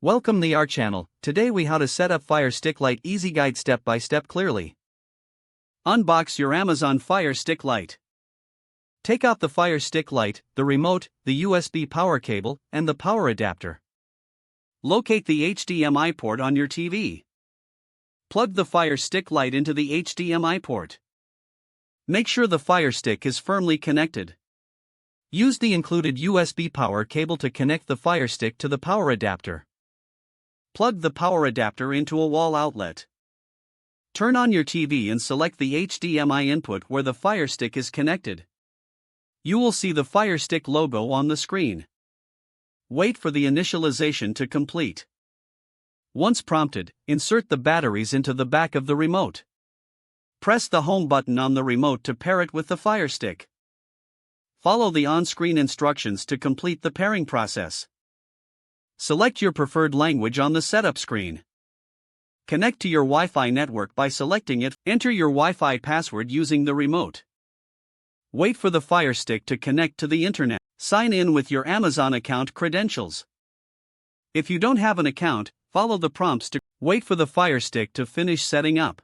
Welcome to our channel. Today we how to set up Fire Stick Lite easy guide step by step clearly. Unbox your Amazon Fire Stick Lite. Take out the Fire Stick Lite, the remote, the USB power cable, and the power adapter. Locate the HDMI port on your TV. Plug the Fire Stick Lite into the HDMI port. Make sure the Fire Stick is firmly connected. Use the included USB power cable to connect the Fire Stick to the power adapter. Plug the power adapter into a wall outlet. Turn on your TV and select the HDMI input where the Fire Stick is connected. You will see the Fire Stick logo on the screen. Wait for the initialization to complete. Once prompted, insert the batteries into the back of the remote. Press the home button on the remote to pair it with the Fire Stick. Follow the on-screen instructions to complete the pairing process. Select your preferred language on the setup screen. Connect to your Wi-Fi network by selecting it. Enter your Wi-Fi password using the remote. Wait for the Fire Stick to connect to the internet. Sign in with your Amazon account credentials. If you don't have an account, follow the prompts to wait for the Fire Stick to finish setting up.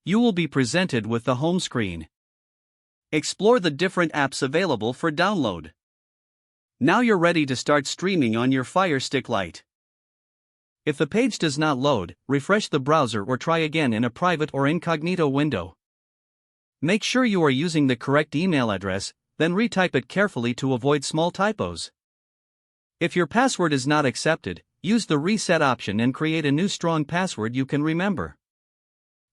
You will be presented with the home screen. Explore the different apps available for download. Now you're ready to start streaming on your Fire Stick Lite. If the page does not load, refresh the browser or try again in a private or incognito window. Make sure you are using the correct email address, then retype it carefully to avoid small typos. If your password is not accepted, use the reset option and create a new strong password you can remember.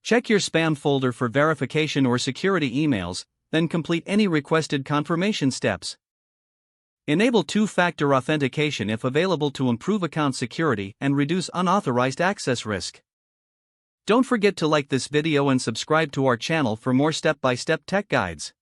Check your spam folder for verification or security emails, then complete any requested confirmation steps. Enable two-factor authentication if available to improve account security and reduce unauthorized access risk. Don't forget to like this video and subscribe to our channel for more step-by-step tech guides.